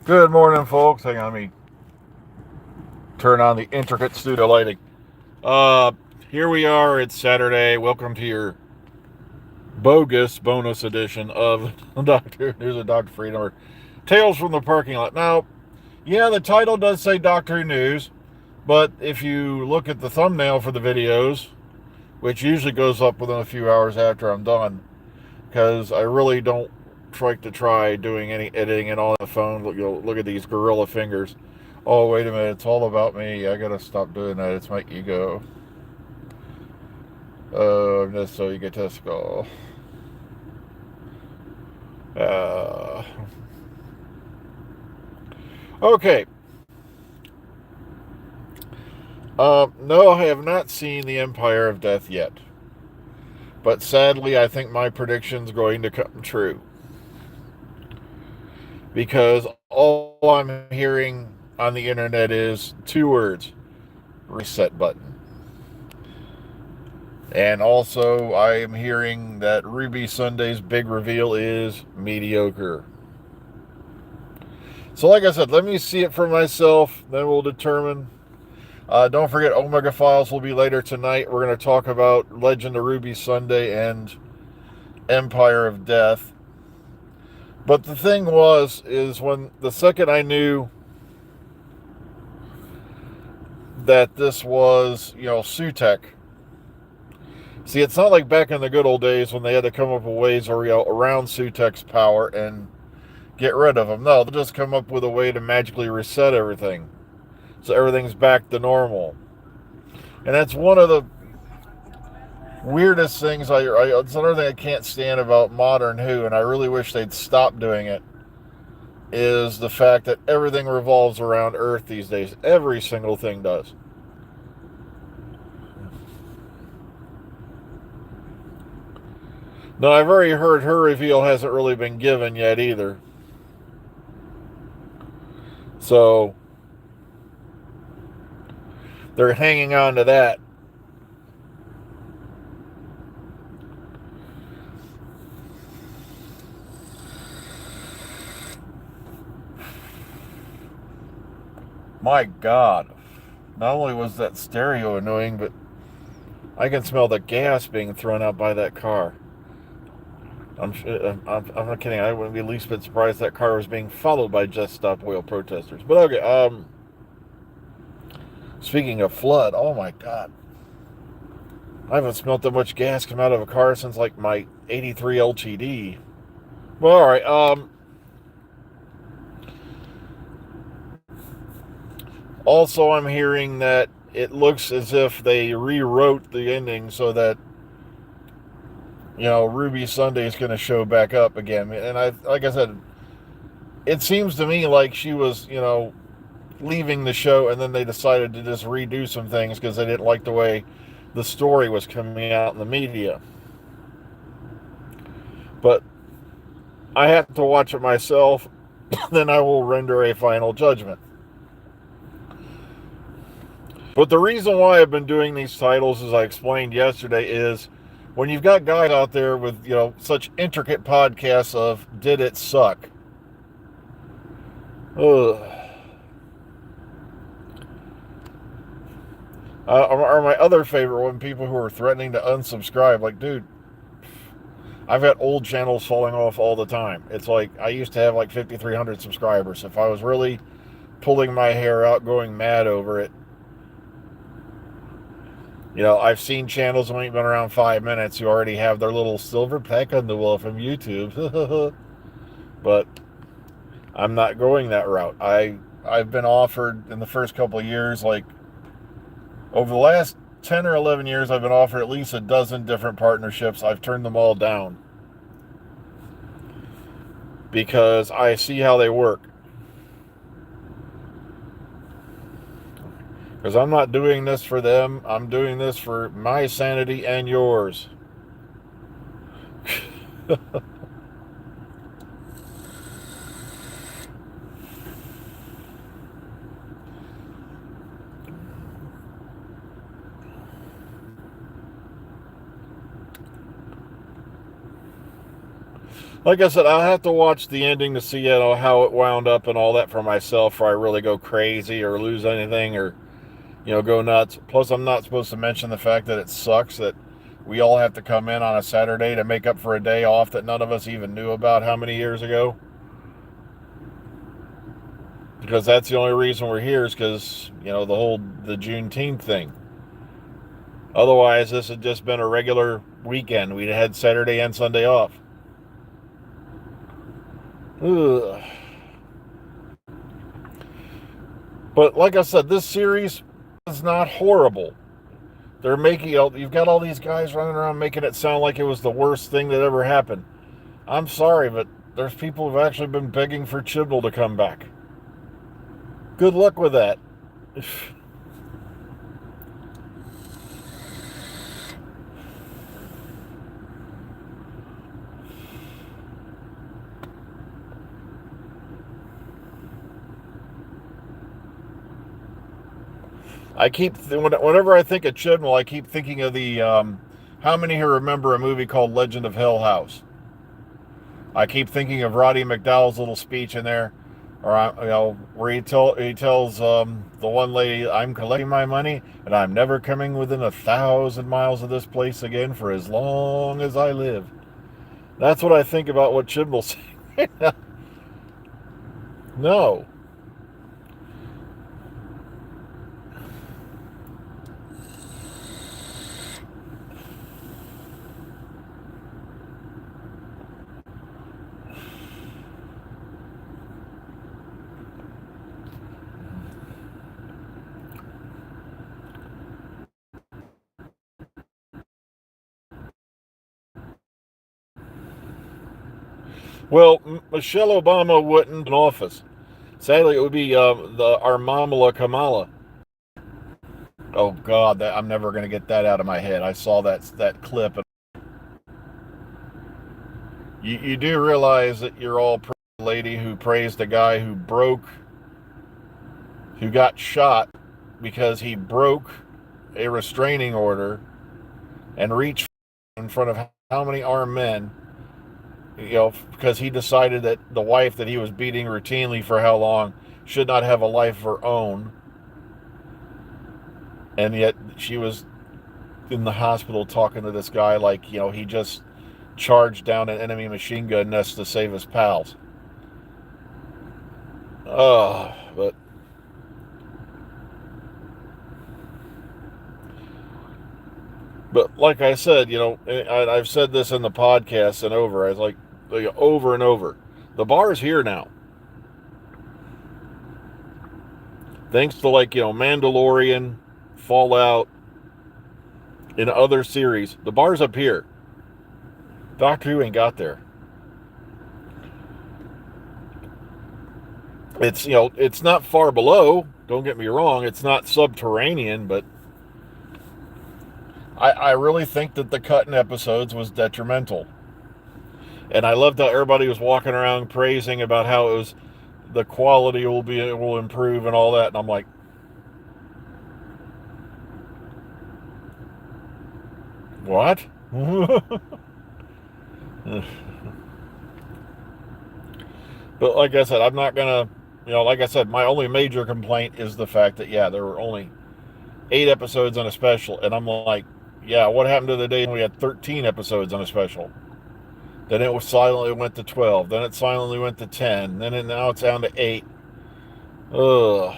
Good morning, folks. Hang on, let me turn on the intricate studio lighting. Uh, Here we are. It's Saturday. Welcome to your bogus bonus edition of Doctor News of Doctor Freedom or Tales from the Parking Lot. Now, yeah, the title does say Doctor Who News, but if you look at the thumbnail for the videos, which usually goes up within a few hours after I'm done, because I really don't like to try doing any editing and all on the phone. Look at these gorilla fingers. Oh, wait a minute. It's all about me. I gotta stop doing that. It's my ego. I'm just so egotistical. Uh, okay. No, I have not seen The Empire of Death yet. But sadly, I think my prediction's going to come true. Because all I'm hearing on the internet is two words: reset button. And also, I am hearing that Ruby Sunday's big reveal is mediocre. So, like I said, let me see it for myself, then we'll determine. Don't forget, Omega Files will be later tonight. We're going to talk about Legend of Ruby Sunday and Empire of Death. But the thing is when the second I knew that this was, Sutek. See, it's not like back in the good old days when they had to come up with ways around Sutek's power and get rid of them. No, they'll just come up with a way to magically reset everything. So everything's back to normal. And that's one of the weirdest things it's another thing I can't stand about modern Who, and I really wish they'd stop doing it, is the fact that everything revolves around Earth these days. Every single thing does. Now, I've already heard her reveal hasn't really been given yet either. So, they're hanging on to that. My God. Not only was that stereo annoying, but I can smell the gas being thrown out by that car. I'm not kidding. I wouldn't be the least bit surprised that car was being followed by Just Stop Oil protesters. But okay, speaking of flood, oh my God. I haven't smelt that much gas come out of a car since like my 83 LTD. Well, alright, also I'm hearing that it looks as if they rewrote the ending so that Ruby Sunday is going to show back up again. And like I said, it seems to me like she was, leaving the show and then they decided to just redo some things because they didn't like the way the story was coming out in the media. But I have to watch it myself, then I will render a final judgment. But the reason why I've been doing these titles, as I explained yesterday, is when you've got guys out there with, such intricate podcasts of did it suck? Ugh. Or my other favorite one, people who are threatening to unsubscribe. Like, dude, I've got old channels falling off all the time. It's like I used to have like 5,300 subscribers. If I was really pulling my hair out, going mad over it, I've seen channels that ain't been around 5 minutes who already have their little silver peck on the wall from YouTube. But I'm not going that route. I've been offered in the first couple of years, like over the last 10 or 11 years, I've been offered at least a dozen different partnerships. I've turned them all down because I see how they work. Because I'm not doing this for them. I'm doing this for my sanity and yours. Like I said, I'll have to watch the ending to see, how it wound up and all that for myself, before I really go crazy or lose anything or, go nuts. Plus, I'm not supposed to mention the fact that it sucks that we all have to come in on a Saturday to make up for a day off that none of us even knew about how many years ago. Because that's the only reason we're here, is because, the Juneteenth thing. Otherwise, this had just been a regular weekend. We'd had Saturday and Sunday off. Ugh. But like I said, this series is not horrible. They're making, you've got all these guys running around making it sound like it was the worst thing that ever happened. I'm sorry, but there's people who've actually been begging for Chibnall to come back. Good luck with that. Whenever I think of Chibnall, I keep thinking of the, how many here remember a movie called Legend of Hill House? I keep thinking of Roddy McDowall's little speech in there, or where he tells the one lady, "I'm collecting my money, and I'm never coming within 1,000 miles of this place again for as long as I live." That's what I think about what Chibnall's saying. No. Well, Michelle Obama wouldn't in office. Sadly, it would be our Mamala Kamala. Oh God, I'm never going to get that out of my head. I saw that clip. You do realize that you're all a lady who praised a guy who got shot because he broke a restraining order and reached in front of how many armed men, because he decided that the wife that he was beating routinely for how long should not have a life of her own. And yet she was in the hospital talking to this guy like, he just charged down an enemy machine gun nest to save his pals. Oh, but like I said, I've said this in the podcast and over. I was like, over and over. The bar's here now. Thanks to Mandalorian, Fallout, and other series, the bar's up here. Doctor Who ain't got there. It's it's not far below. Don't get me wrong. It's not subterranean, but I really think that the cutting episodes was detrimental. And I loved how everybody was walking around praising about how the quality will improve and all that. And I'm like, what? But like I said, I'm not gonna, like I said, my only major complaint is the fact that there were only 8 episodes on a special, and I'm like, what happened to the day when we had 13 episodes on a special? Then it was silently went to 12. Then it silently went to 10. Now it's down to 8. Ugh.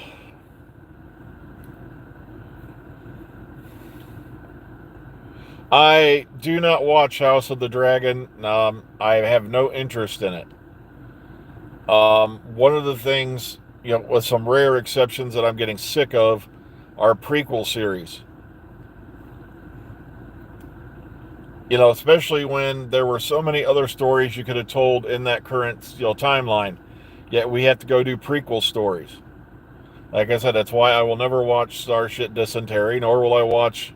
I do not watch House of the Dragon. I have no interest in it. One of the things, with some rare exceptions that I'm getting sick of, are prequel series. Especially when there were so many other stories you could have told in that current, timeline. Yet we have to go do prequel stories. Like I said, that's why I will never watch Starship Dysentery, nor will I watch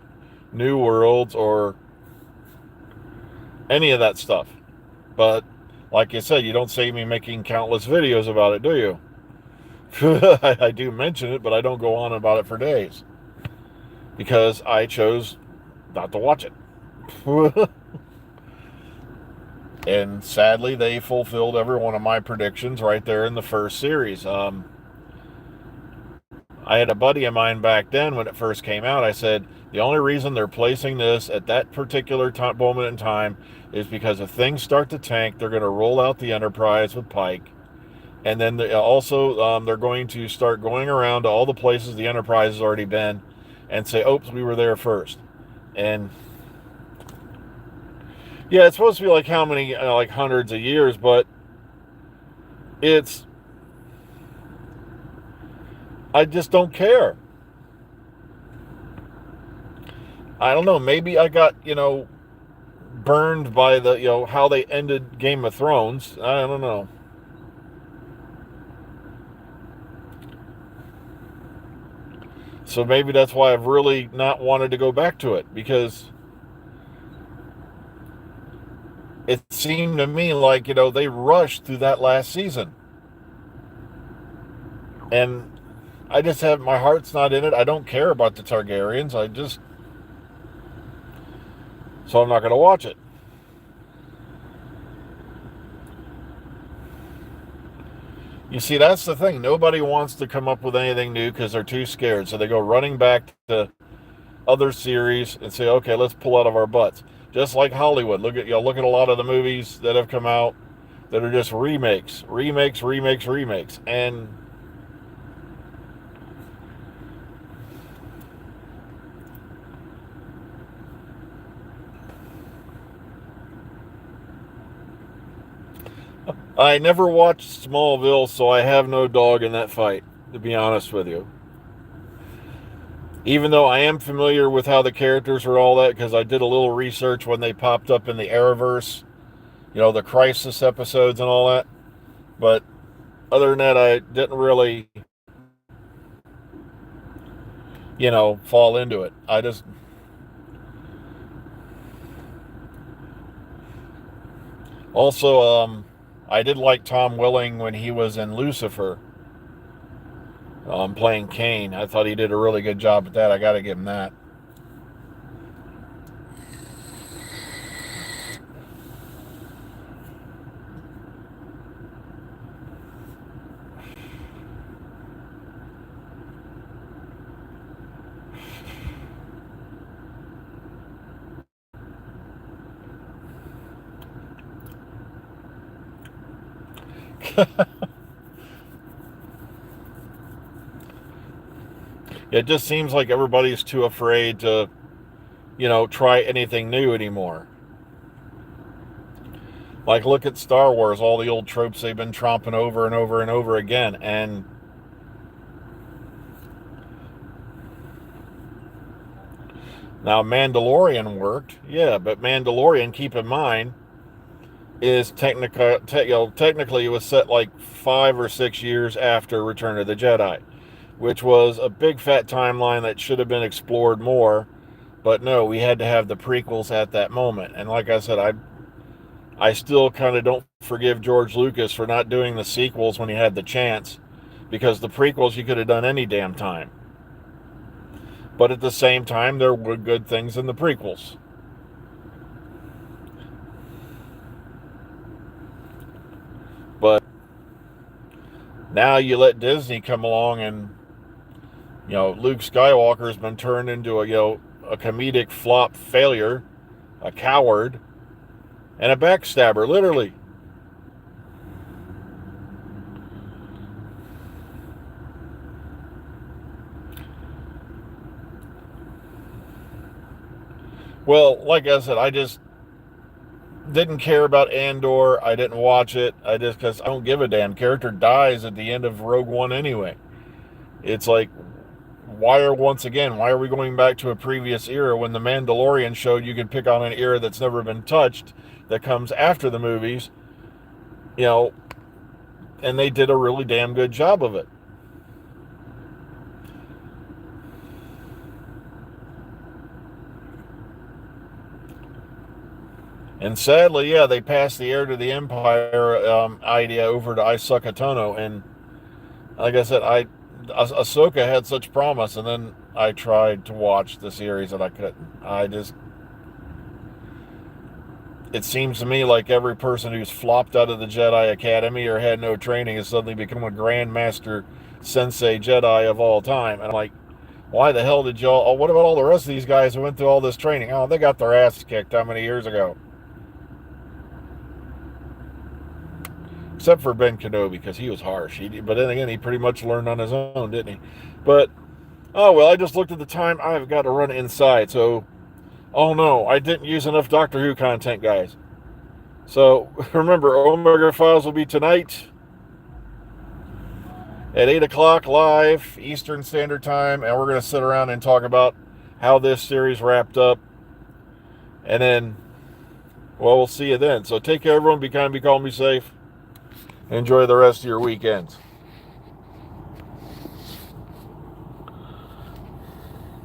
New Worlds or any of that stuff. But like you said, you don't see me making countless videos about it, do you? I do mention it, but I don't go on about it for days. Because I chose not to watch it. And sadly, they fulfilled every one of my predictions right there in the first series. I had a buddy of mine back then when it first came out. I said, the only reason they're placing this at that particular moment in time is because if things start to tank, they're going to roll out the Enterprise with Pike. And then they're going to start going around to all the places the Enterprise has already been and say, oops, we were there first. And yeah, it's supposed to be like how many, like hundreds of years, but it's, I just don't care. I don't know. Maybe I got, burned by the, how they ended Game of Thrones. I don't know. So maybe that's why I've really not wanted to go back to it, because it seemed to me like, they rushed through that last season. And I just have, my heart's not in it. I don't care about the Targaryens. So I'm not going to watch it. You see, that's the thing. Nobody wants to come up with anything new because they're too scared. So they go running back to other series and say, okay, let's pull out of our butts. Just like Hollywood. Look at a lot of the movies that have come out that are just remakes. And I never watched Smallville, so I have no dog in that fight, to be honest with you. Even though I am familiar with how the characters are all that, because I did a little research when they popped up in the Arrowverse, the Crisis episodes and all that. But other than that, I didn't really, fall into it. I did like Tom Welling when he was in Lucifer, playing Kane. I thought he did a really good job at that. I got to give him that. It just seems like everybody's too afraid to, try anything new anymore. Like, look at Star Wars, all the old tropes they've been tromping over and over and over again. And now Mandalorian worked, yeah, but Mandalorian, keep in mind, is technically it was set like 5 or 6 years after Return of the Jedi, which was a big fat timeline that should have been explored more. But no, we had to have the prequels at that moment. And like I said, I still kind of don't forgive George Lucas for not doing the sequels when he had the chance, because the prequels you could have done any damn time. But at the same time, there were good things in the prequels. But now you let Disney come along and, Luke Skywalker's been turned into a comedic flop failure, a coward, and a backstabber, literally. Well, like I said, I just didn't care about Andor. I didn't watch it. Because I don't give a damn. Character dies at the end of Rogue One anyway. It's like, why are we going back to a previous era when the Mandalorian showed you could pick on an era that's never been touched, that comes after the movies, and they did a really damn good job of it. And sadly, yeah, they passed the heir to the empire idea over to Isaka Tono, and like I said, Ahsoka had such promise, and then I tried to watch the series and I couldn't. it seems to me like every person who's flopped out of the Jedi Academy or had no training has suddenly become a Grandmaster Sensei Jedi of all time. And I'm like, why the hell did y'all? Oh, what about all the rest of these guys who went through all this training? Oh, they got their ass kicked how many years ago? Except for Ben Kenobi, because he was harsh. But then again, he pretty much learned on his own, didn't he? But, oh well, I just looked at the time. I've got to run inside. So, oh no, I didn't use enough Doctor Who content, guys. So, remember, Omega Files will be tonight at 8 o'clock live, Eastern Standard Time. And we're going to sit around and talk about how this series wrapped up. And then, well, we'll see you then. So take care, everyone. Be kind, be calm, be safe. Enjoy the rest of your weekends.